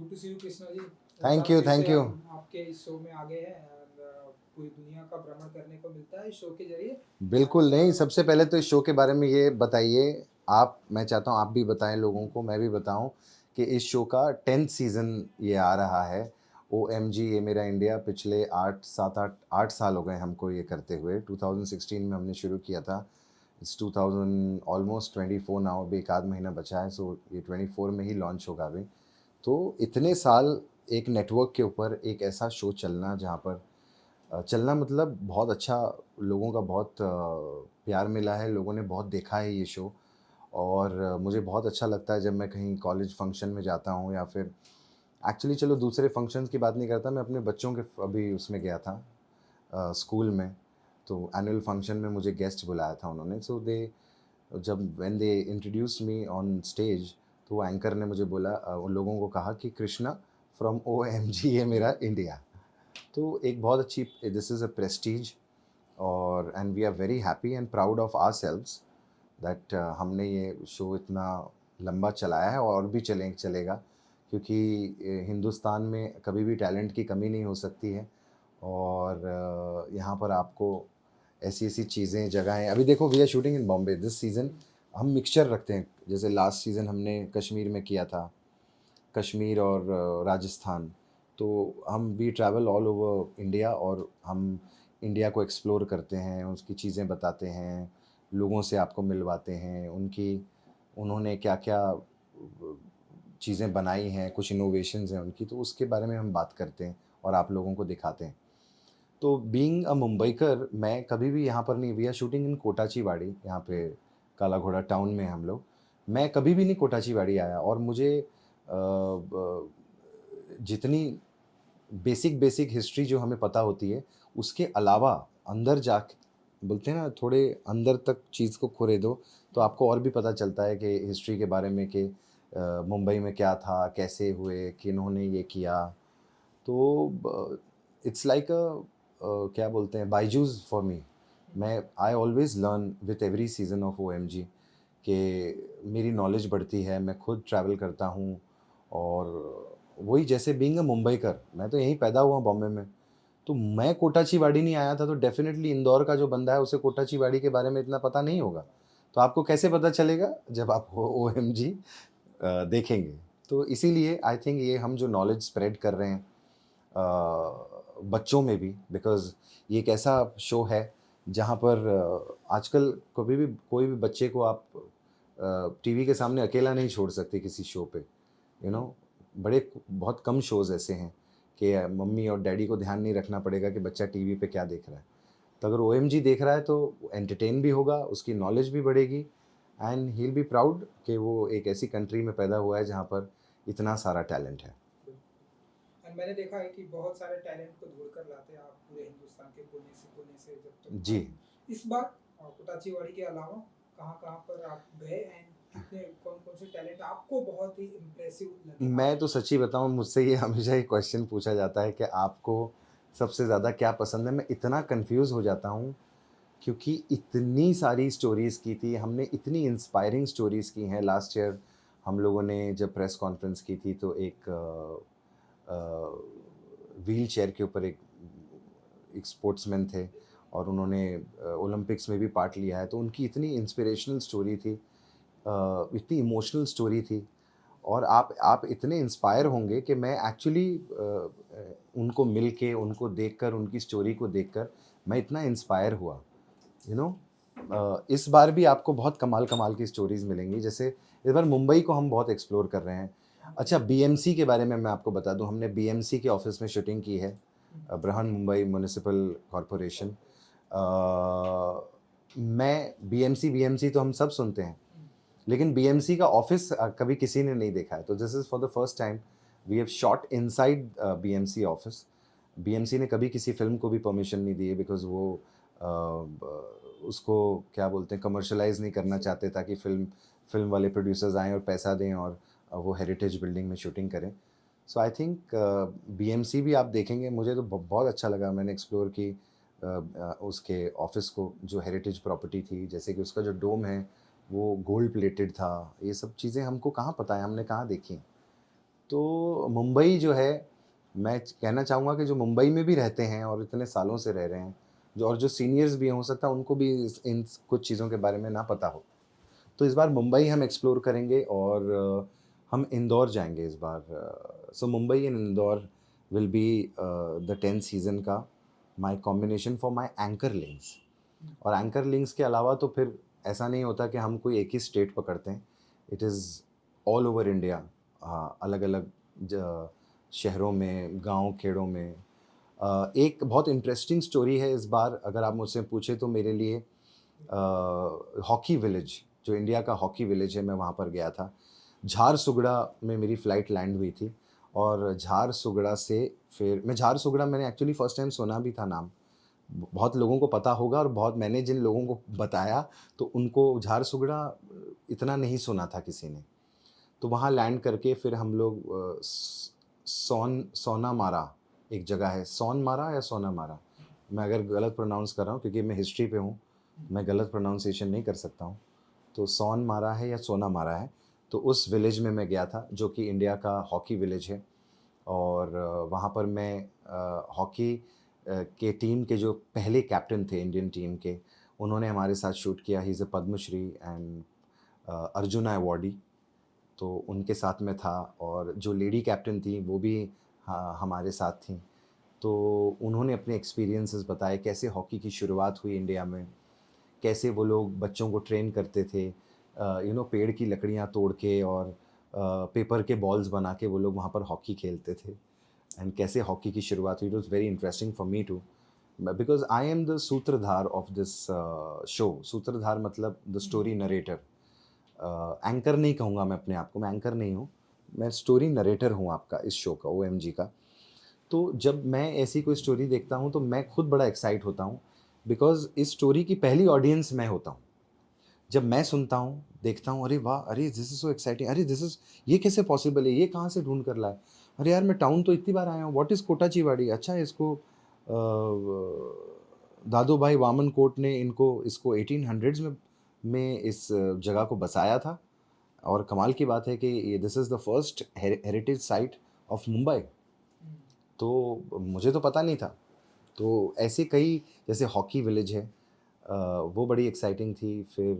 Good to see you Krishna ji. एक बार thank you, फिर से थैंक यू। हम आपके इस शो में आ गए हैं and, पूरी दुनिया का भ्रमण करने को मिलता है इस शो के जरिए। बिल्कुल एंड नहीं, सबसे पहले तो इस शो के बारे में ये बताइए आप, मैं चाहता हूँ आप भी बताएँ लोगों को, मैं भी बताऊँ कि इस शो का 10th सीज़न ये आ रहा है। ओएमजी ये मेरा इंडिया, पिछले 8 7 8 8 साल हो गए हमको ये करते हुए। 2016 में हमने शुरू किया था। इट्स 2000 ऑलमोस्ट 24 नाउ, अभी एक आध महीना बचा है, सो ये 24 में ही लॉन्च होगा अभी। तो इतने साल एक नेटवर्क के ऊपर एक ऐसा शो चलना जहाँ पर चलना मतलब बहुत अच्छा, लोगों का बहुत प्यार मिला है, लोगों ने बहुत देखा है ये शो। और मुझे बहुत अच्छा लगता है जब मैं कहीं कॉलेज फंक्शन में जाता हूँ या फिर एक्चुअली चलो दूसरे फंक्शंस की बात नहीं करता, मैं अपने बच्चों के अभी उसमें गया था स्कूल में। तो एनुअल फंक्शन में मुझे गेस्ट बुलाया था उन्होंने, सो दे जब when they introduced me on stage, तो वो एंकर ने मुझे बोला, उन लोगों को कहा कि कृष्णा फ्रॉम ओएमजी ये मेरा इंडिया। तो एक बहुत अच्छी, दिस इज़ अ प्रेस्टीज, और and we are very happy and proud of ourselves that हमने ये शो इतना लंबा चलाया है और भी चलेगा, क्योंकि हिंदुस्तान में कभी भी टैलेंट की कमी नहीं हो सकती है। और यहाँ पर आपको ऐसी-ऐसी चीज़ें, जगहें, अभी देखो we are shooting in Bombay this season. हम मिक्सचर रखते हैं, जैसे लास्ट सीज़न हमने कश्मीर में किया था, कश्मीर और राजस्थान। तो हम we travel all over India और हम इंडिया को एक्सप्लोर करते हैं, उसकी चीज़ें बताते हैं, लोगों से आपको मिलवाते हैं, उन्होंने क्या-क्या चीज़ें बनाई हैं, कुछ इनोवेशंस हैं उनकी, तो उसके बारे में हम बात करते हैं और आप लोगों को दिखाते हैं। तो बीइंग अ मुंबईकर, मैं कभी भी यहाँ पर नहीं, वी आर शूटिंग इन कोटाचीवाड़ी, यहाँ पे काला घोड़ा टाउन में हम लोग। मैं कभी भी नहीं कोटाचीवाड़ी आया, और मुझे जितनी बेसिक हिस्ट्री जो हमें पता होती है, उसके अलावा अंदर जाके, बोलते हैं ना, थोड़े अंदर तक चीज़ को खुरेदो, तो आपको और भी पता चलता है कि हिस्ट्री के बारे में, कि मुंबई में क्या था, कैसे हुए, किन्होंने ये किया। तो इट्स लाइक क्या बोलते हैं, बायजूस फॉर मी। मैं I always learn with every season of OMG, कि मेरी नॉलेज बढ़ती है, मैं खुद ट्रैवल करता हूँ। और वही, जैसे बीइंग अ मुंबईकर, मैं तो यहीं पैदा हुआ बॉम्बे में, तो मैं कोटाचीवाड़ी नहीं आया था, तो डेफ़िनेटली इंदौर का जो बंदा है उसे कोटाचीवाड़ी के बारे में इतना पता नहीं होगा। तो आपको कैसे पता चलेगा? जब आप ओ ओएमजी देखेंगे। तो इसीलिए आई थिंक ये हम जो नॉलेज स्प्रेड कर रहे हैं बच्चों में भी, बिकॉज़ ये एक ऐसा शो है जहाँ पर आजकल कभी भी कोई भी बच्चे को आप टीवी के सामने अकेला नहीं छोड़ सकते किसी शो पे, यू नो। बड़े बहुत कम शोज़ ऐसे हैं कि मम्मी और डैडी को ध्यान नहीं रखना पड़ेगा कि बच्चा टीवी पे क्या देख रहा है। तो अगर ओएमजी देख रहा है तो एंटरटेन भी होगा, उसकी नॉलेज भी बढ़ेगी, and he will be proud कि वो एक ऐसी कंट्री में पैदा हुआ है जहाँ पर इतना सारा टैलेंट है। एंड मैंने देखा है कि बहुत सारे टैलेंट को ढूंढ कर लाते हैं आप पूरे हिंदुस्तान के कोने से जब तक जी। आए। इस बार कोटाचीवाड़ी के अलावा कहाँ-कहाँ पर आप गए एंड कितने कौन-कौन से टैलेंट आपको बहुत ही इम्प्रेसिव लगे मैं आपने? तो सच्ची बताऊँ, मुझसे ये हमेशा ये क्वेश्चन पूछा जाता है कि आपको सबसे ज़्यादा क्या पसंद है? मैं इतना कन्फ्यूज़ हो जाता हूँ, क्योंकि इतनी सारी स्टोरीज़ की थी, हमने इतनी इंस्पायरिंग स्टोरीज़ की हैं। लास्ट ईयर हम लोगों ने जब प्रेस कॉन्फ्रेंस की थी, तो एक व्हीलचेयर के ऊपर एक स्पोर्ट्समैन थे, और उन्होंने ओलंपिक्स में भी पार्ट लिया है, तो उनकी इतनी इंस्पिरेशनल स्टोरी थी, इतनी इमोशनल स्टोरी थी। और आप इतने इंस्पायर होंगे कि मैं एक्चुअली उनको मिल के, उनको देखकर, उनकी स्टोरी को देखकर मैं इतना इंस्पायर हुआ, यू नो। इस बार भी आपको बहुत कमाल-कमाल की स्टोरीज़ मिलेंगी। जैसे इस बार मुंबई को हम बहुत एक्सप्लोर कर रहे हैं। अच्छा, बीएमसी के बारे में मैं आपको बता दूँ, हमने बीएमसी के ऑफ़िस में शूटिंग की है, बृहन मुंबई म्युनिसिपल कॉर्पोरेशन। मैं बीएमसी बीएमसी तो हम सब सुनते हैं, लेकिन बीएमसी का ऑफ़िस कभी किसी ने नहीं देखा है। तो this is for the first time we have shot inside BMC office. BMC ने कभी किसी फ़िल्म को भी परमिशन नहीं दी है, बिकॉज़ वो उसको क्या बोलते हैं, कमर्शियलाइज़ नहीं करना चाहते, ताकि फ़िल्म वाले प्रोड्यूसर्स आएँ और पैसा दें, और वो हेरिटेज बिल्डिंग में शूटिंग करें। सो आई थिंक बीएमसी भी आप देखेंगे, मुझे तो बहुत अच्छा लगा। मैंने एक्सप्लोर की उसके ऑफ़िस को, जो हेरिटेज प्रॉपर्टी थी, जैसे कि उसका जो डोम है वो गोल्ड प्लेटेड था। ये सब चीज़ें हमको कहाँ पता है, हमने कहाँ देखी। तो मुंबई जो है, मैं कहना चाहूँगा कि जो मुंबई में भी रहते हैं और इतने सालों से रह रहे हैं, जो सीनियर्स भी हैं, हो सकता है उनको भी इन कुछ चीज़ों के बारे में ना पता हो। तो इस बार मुंबई हम एक्सप्लोर करेंगे और हम इंदौर जाएंगे इस बार। So Mumbai and Indore will be the 10th season का my combination for my anchor links. और एंकर लिंक्स के अलावा तो फिर ऐसा नहीं होता कि हम कोई एक ही स्टेट पकड़ते हैं। It is all over India, अलग अलग शहरों में, गांव खेड़ों में। एक बहुत इंटरेस्टिंग स्टोरी है इस बार, अगर आप मुझसे पूछे तो मेरे लिए हॉकी विलेज, जो इंडिया का हॉकी विलेज है, मैं वहाँ पर गया था। झारसुगड़ा में मेरी फ़्लाइट लैंड हुई थी और झारसुगड़ा से फिर मैं झारसुगड़ा मैंने एक्चुअली फ़र्स्ट टाइम सुना भी था नाम। बहुत लोगों को पता होगा और बहुत मैंने जिन लोगों को बताया तो उनको झारसुगड़ा इतना नहीं सुना था किसी ने। तो वहाँ लैंड करके फिर हम लोग सोनामारा एक जगह है, सोनमारा या सोनामारा, मैं अगर गलत प्रोनाउंस कर रहा हूँ क्योंकि मैं हिस्ट्री पे हूँ, मैं गलत प्रोनाउंसिएशन नहीं कर सकता हूँ। तो सोनमारा है या सोनामारा है, तो उस विलेज में मैं गया था जो कि इंडिया का हॉकी विलेज है। और वहाँ पर मैं हॉकी के टीम के जो पहले कैप्टन थे इंडियन टीम के, उन्होंने हमारे साथ शूट किया। He is a Padma Shri and Arjuna awardee, तो उनके साथ में था। और जो लेडी कैप्टन थी वो भी हमारे साथ थी। तो उन्होंने अपने एक्सपीरियंसेस बताए, कैसे हॉकी की शुरुआत हुई इंडिया में, कैसे वो लोग बच्चों को ट्रेन करते थे, पेड़ की लकड़ियाँ तोड़ के और पेपर के बॉल्स बना के वो लोग वहाँ पर हॉकी खेलते थे। एंड कैसे हॉकी की शुरुआत हुई। It was very interesting for me too, because I am the सूत्रधार ऑफ दिस शो। सूत्रधार मतलब द स्टोरी नरेटर। एंकर नहीं कहूँगा मैं अपने आप को, मैं एंकर नहीं हूँ, मैं स्टोरी नरेटर हूँ आपका इस शो का, OMG का। तो जब मैं ऐसी कोई स्टोरी देखता हूँ तो मैं खुद बड़ा एक्साइट होता हूँ, बिकॉज इस स्टोरी की पहली ऑडियंस मैं होता हूँ। जब मैं सुनता हूँ, देखता हूँ, अरे वाह, अरे दिस इज सो एक्साइटिंग, अरे दिस इज, ये कैसे पॉसिबल है, ये कहाँ से ढूंढ कर लाए, अरे यार मैं टाउन तो इतनी बार आया हूँ, व्हाट इज कोटाचीवाड़ी, अच्छा इसको दादू भाई वामन कोट ने इनको इसको 1800s में इस जगह को बसाया था। और कमाल की बात है कि ये this is the first heritage site of Mumbai. तो मुझे तो पता नहीं था। तो ऐसे कई, जैसे हॉकी विलेज है, वो बड़ी एक्साइटिंग थी। फिर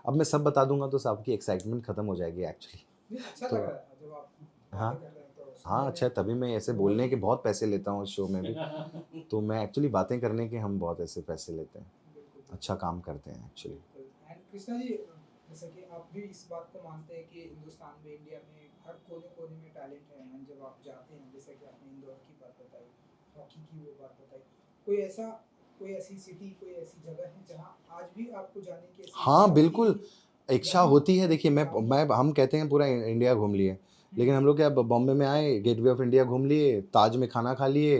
अब मैं सब बता दूंगा तो सबकी एक्साइटमेंट ख़त्म हो जाएगी एक्चुअली। नहीं, अच्छा तो लग रहा है जब आप हाँ, बातें कर रहे हैं तो हाँ, सुनने अच्छा, में तभी मैं ऐसे बहुत बोलने के ही बहुत पैसे लेता हूँ इस शो में भी। तो मैं एक्चुअली बातें करने के हम बहुत ऐसे पैसे लेते हैं, बिल्कुल अच्छा बिल्कुल काम करते हैं एक्चुअली। बिल्कुल। एंड कृष्णा जी, जैसा कि आप भी इस बात को मानते हैं कि हिंदुस्तान में, इंडिया में हर कोने कोने में टैलेंट है, एंड जब आप जाते हैं, जैसा कि आपने इंदौर की बात बताई, हॉकी की वो बात बताई, कोई ऐसा, कोई ऐसी सिटी, कोई ऐसी जगह है जहाँ आज भी आपको जाने की ऐसी इच्छा हाँ, होती है बिल्कुल, कि इच्छा यहाँ होती है। देखिए, जाऊँ? मैं हम कहते हैं पूरा इंडिया घूम लिए, लेकिन हम हम्म, लोग क्या बॉम्बे में आए, गेटवे ऑफ इंडिया घूम लिए, ताज में खाना खा लिए,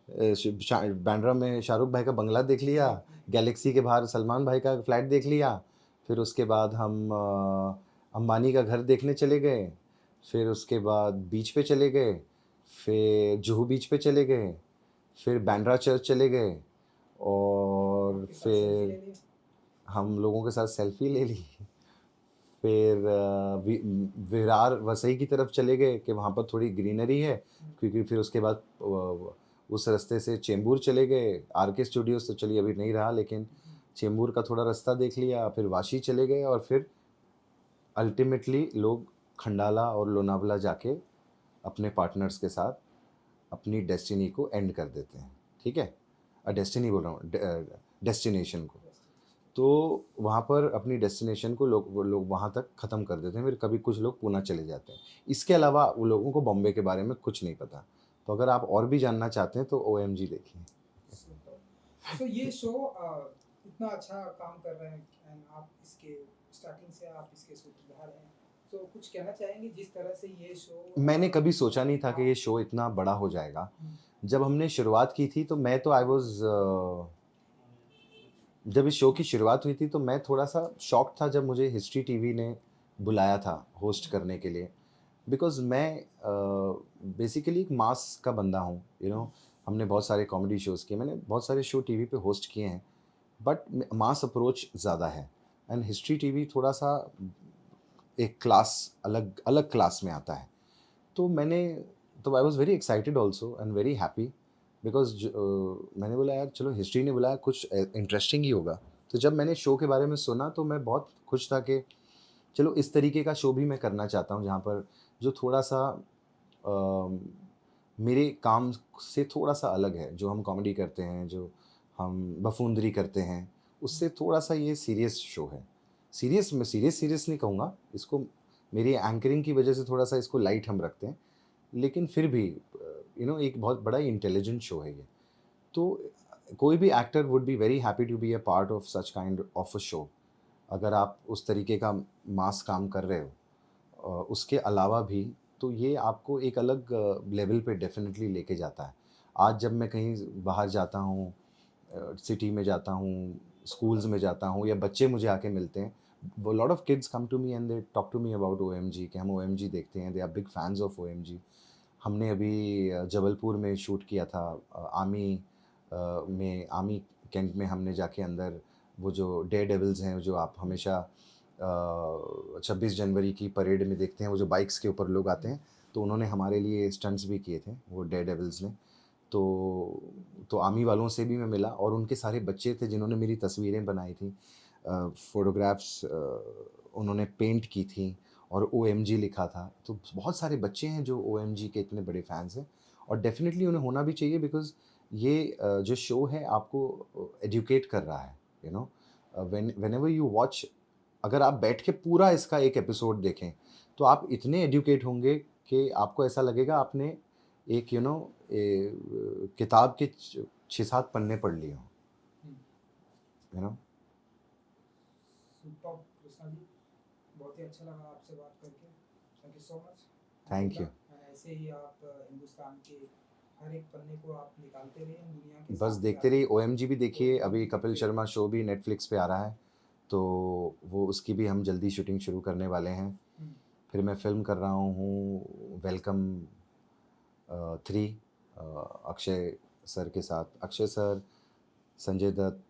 बांद्रा में शाहरुख भाई का बंगला देख लिया, देख ली। गैलेक्सी के बाहर सलमान भाई का फ्लैट देख लिया, फिर उसके बाद हम अंबानी का घर देखने चले गए, फिर उसके बाद बीच पे चले गए, फिर जुहू बीच पे चले गए, फिर बांद्रा चर्च चले गए, और आपके साथ सेल्फी फिर ले लिया। हम लोगों के साथ सेल्फी ले ली। फिर विरार वसई की तरफ चले गए कि वहाँ पर थोड़ी ग्रीनरी है, क्योंकि फिर उसके बाद उस रास्ते से चेंबूर चले गए। RK स्टूडियोज तो चलिए अभी नहीं रहा, लेकिन चेंबूर का थोड़ा रास्ता देख लिया, फिर वाशी चले गए, और फिर अल्टीमेटली लोग खंडाला और लोनावला जाके अपने पार्टनर्स के साथ अपनी डेस्टिनी को एंड कर देते हैं। ठीक है, डेस्टिनी बोल रहा हूँ, डेस्टिनेशन को। तो वहाँ पर अपनी डेस्टिनेशन को लोग वहाँ तक ख़त्म कर देते हैं, फिर कभी कुछ लोग पूना चले जाते हैं। इसके अलावा वो लोगों को बॉम्बे के बारे में कुछ नहीं पता। तो अगर आप और भी जानना चाहते हैं तो OMG देखिए। सुपर। सो ये शो इतना अच्छा काम कर रहे हैं, एंड आप इसके स्टार्टिंग से आप इसके सूत्रधार हैं, तो कुछ कहना चाहेंगे जिस तरह से ये शो मैंने कभी सोचा नहीं था कि ये हाँ। शो इतना बड़ा हो जाएगा। हम्म, जब हमने शुरुआत की थी तो मैं तो आई वाज़ जब इस शो की शुरुआत हुई थी तो मैं थोड़ा-सा शॉक्ड था जब मुझे हिस्ट्री टीवी ने बुलाया था होस्ट करने के लिए। बिकॉज़ मैं बेसिकली एक मास का बंदा हूँ, हमने बहुत सारे कॉमेडी शोज़ किए, मैंने बहुत सारे शो टीवी पे होस्ट किए हैं, बट मास अप्रोच ज़्यादा है। एंड हिस्ट्री टीवी थोड़ा-सा एक क्लास, अलग अलग क्लास में आता है। तो I was very excited also and very happy because मैंने बोला यार चलो हिस्ट्री ने बुलाया कुछ इंटरेस्टिंग ही होगा। तो जब मैंने शो के बारे में सुना तो मैं बहुत खुश था कि चलो इस तरीके का शो भी मैं करना चाहता हूँ जहाँ पर जो थोड़ा-सा अ, मेरे काम से थोड़ा-सा अलग है। जो हम कॉमेडी करते हैं, जो हम बफ़ूंदरी करते हैं, उससे थोड़ा-सा ये सीरियस शो है। मैं सीरियस नहीं कहूँगा, इसको मेरी एंकरिंग की वजह से थोड़ा-सा इसको लाइट हम रखते हैं। लेकिन फिर भी एक बहुत बड़ा इंटेलिजेंट शो है ये। तो कोई भी actor would be very happy to be a part of such kind of a show. अगर आप उस तरीके का मास काम कर रहे हो उसके अलावा भी तो ये आपको एक अलग लेवल पे डेफ़िनेटली लेके जाता है। आज जब मैं कहीं बाहर जाता हूँ सिटी में जाता हूँ, स्कूल्स में जाता हूँ या बच्चे मुझे आके मिलते हैं, वो lot of kids come to me and they talk to me about OMG कि हम ओएमजी देखते हैं, they are big fans of OMG. हमने अभी जबलपुर में शूट किया था आर्मी कैंट में हमने जाके अंदर वो जो डेयर डेविल्स हैं जो आप हमेशा 26 जनवरी की परेड में देखते हैं वो जो बाइक्स के ऊपर लोग आते हैं तो उन्होंने हमारे लिए स्टंट्स भी किए थे वो डेयर डेविल्स ने। तो आर्मी वालों से भी मैं मिला और उनके सारे बच्चे थे जिन्होंने मेरी तस्वीरें बनाई थी, फ़ोटोग्राफ्स उन्होंने पेंट की थी और ओएमजी लिखा था। तो बहुत सारे बच्चे हैं जो ओएमजी के इतने बड़े फैन्स हैं और डेफ़िनेटली उन्हें होना भी चाहिए बिकॉज़ ये जो शो है आपको एजुकेट कर रहा है, you know. Whenever you watch अगर आप बैठ के पूरा इसका एक एपिसोड देखें, तो आप इतने एजुकेट होंगे कि आपको ऐसा लगेगा आपने एक किताब के 6-7 पन्ने पढ़ लिए हों, हुँ। You know. Superb Krishna ji, बहुत ही अच्छा लगा आपसे बात करके। Thank you so much and good thank you. Luck and ऐसे ही आप हिंदुस्तान के हर एक पन्ने को आप निकालते रहिए, दुनिया के बस सामने देखते रहिए, लाते ओएमजी भी देखिए, रहिए। अभी OMG कपिल देखते शर्मा रहिए। शो भी नेटफ्लिक्स पे आ रहा है, तो वो उसकी भी हम जल्दी शूटिंग शुरू करने वाले हैं। हुँ, फिर मैं फ़िल्म कर रहा हूँ वेलकम 3 अक्षय सर के साथ। अक्षय सर, संजय दत्त,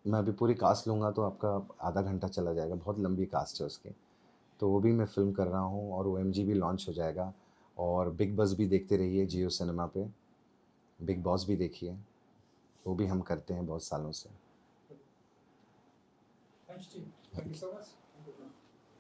मैं अभी पूरी कास्ट लूँगा तो आपका आधा घंटा चला जाएगा, बहुत लंबी कास्ट है उसकी। तो वो भी मैं फ़िल्म कर रहा हूँ और ओएमजी भी लॉन्च हो जाएगा और बिग बस भी देखते रहिए जियो सिनेमा पे। बिग बॉस भी देखिए, वो भी हम करते हैं बहुत सालों से। Thanks to you. Thank you so much.